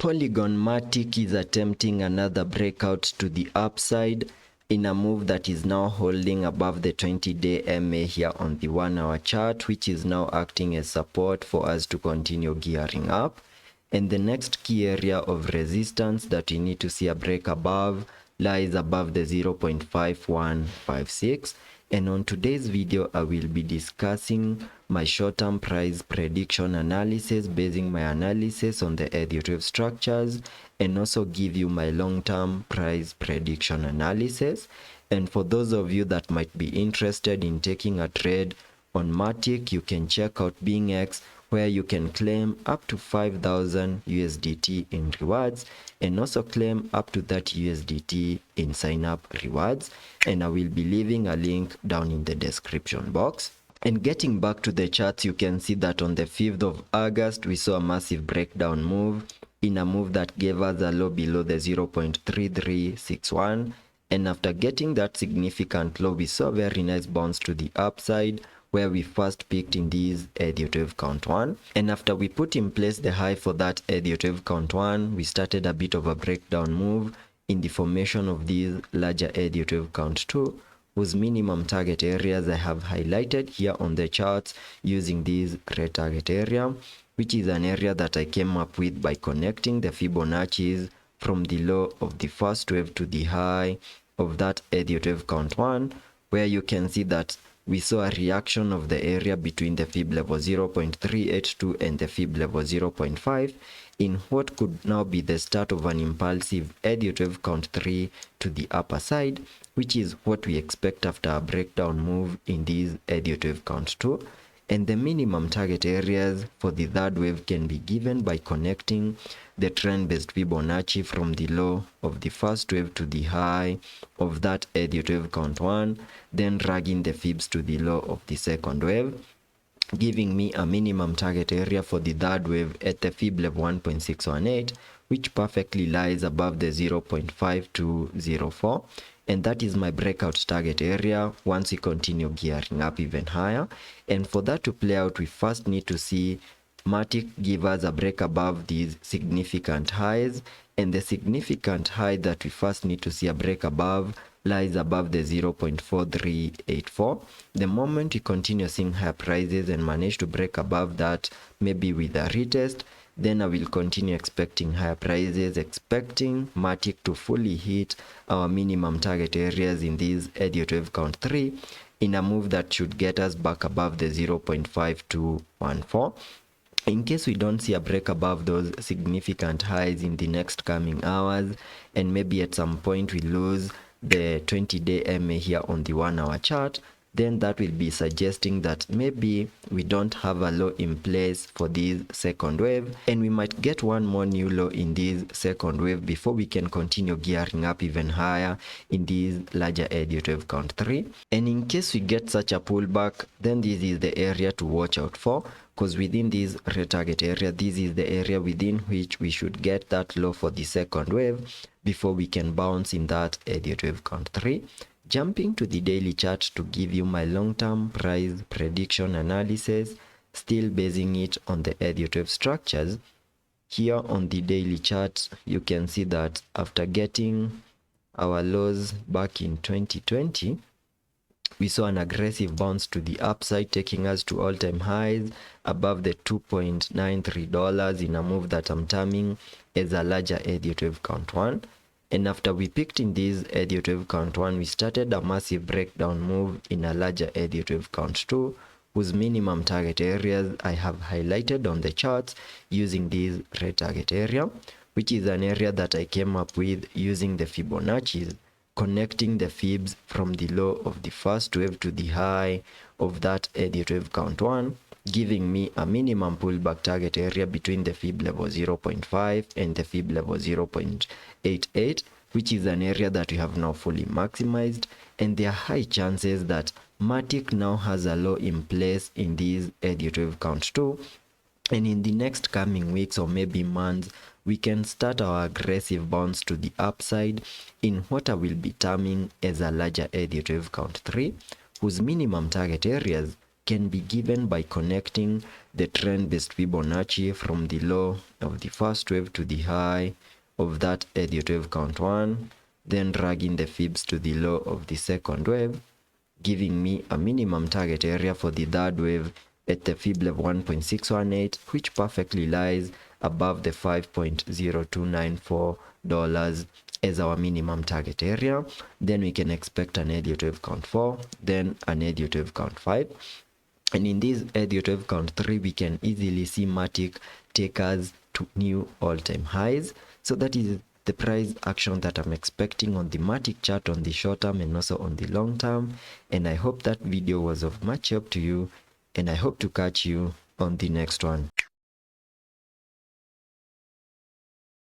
Polygon Matic is attempting another breakout to the upside in a move that is now holding above the 20-day MA here on the 1-hour chart, which is now acting as support for us to continue gearing up. And the next key area of resistance that we need to see a break above lies above the 0.5156. And on today's video, I will be discussing my short-term price prediction analysis, basing my analysis on the Deriv structures, and also give you my long-term price prediction analysis. And for those of you that might be interested in taking a trade on Matic, you can check out BINANCE, where you can claim up to 5,000 USDT in rewards and also claim up to that USDT in sign-up rewards. And I will be leaving a link down in the description box. And getting back to the charts, you can see that on the 5th of August, we saw a massive breakdown move in a move that gave us a low below the 0.3361. And after getting that significant low, we saw a very nice bounce to the upside, where we first peaked in this Deriv count 1. And after we put in place the high for that Deriv count 1, we started a bit of a breakdown move in the formation of these larger Deriv count 2, whose minimum target areas I have highlighted here on the charts using this red target area, which is an area that I came up with by connecting the Fibonacci's from the low of the first wave to the high of that Deriv count 1, where you can see that we saw a reaction of the area between the fib level 0.382 and the fib level 0.5 in what could now be the start of an impulsive Deriv count 3 to the upper side, which is what we expect after a breakdown move in this Deriv count 2. And the minimum target areas for the third wave can be given by connecting the trend-based Fibonacci from the low of the first wave to the high of that Deriv count 1, then dragging the fibs to the low of the second wave, giving me a minimum target area for the third wave at the fib level 1.618, which perfectly lies above the 0.5204. And that is my breakout target area once we continue gearing up even higher. And for that to play out, we first need to see Matic give us a break above these significant highs. And the significant high that we first need to see a break above lies above the 0.4384. The moment we continue seeing higher prices and manage to break above that, maybe with a retest, then I will continue expecting higher prices, expecting Matic to fully hit our minimum target areas in this Deriv count 3 in a move that should get us back above the 0.5214. In case we don't see a break above those significant highs in the next coming hours, and maybe at some point we lose the 20-day MA here on the 1-hour chart, then that will be suggesting that maybe we don't have a low in place for this second wave, and we might get one more new low in this second wave before we can continue gearing up even higher in this larger Deriv count 3. And in case we get such a pullback, then this is the area to watch out for, because within this red target area, this is the area within which we should get that low for the second wave before we can bounce in that Deriv count 3. Jumping to the daily chart to give you my long-term price prediction analysis, still basing it on the Deriv structures. Here on the daily chart, you can see that after getting our lows back in 2020, we saw an aggressive bounce to the upside, taking us to all-time highs above the $2.93 in a move that I'm terming as a larger Deriv count 1. And after we picked in this Deriv count 1, we started a massive breakdown move in a larger Deriv count 2, whose minimum target areas I have highlighted on the charts using this red target area, which is an area that I came up with using the Fibonacci's, connecting the fibs from the low of the first wave to the high of that Deriv count 1, giving me a minimum pullback target area between the fib level 0.5 and the fib level 0.88, which is an area that we have now fully maximized, and there are high chances that Matic now has a low in place in this Deriv count 2, and in the next coming weeks or maybe months, we can start our aggressive bounce to the upside in what I will be terming as a larger Deriv count 3, whose minimum target areas can be given by connecting the trend-based Fibonacci from the low of the first wave to the high of that Elliott wave count 1, then dragging the fibs to the low of the second wave, giving me a minimum target area for the third wave at the fib level 1.618, which perfectly lies above the $5.0294 as our minimum target area. Then we can expect an Elliott wave count 4, then an Elliott wave count 5. And in this Elliott wave count 3, we can easily see Matic take us to new all-time highs. So that is the price action that I'm expecting on the Matic chart on the short term and also on the long term. And I hope that video was of much help to you, and I hope to catch you on the next one.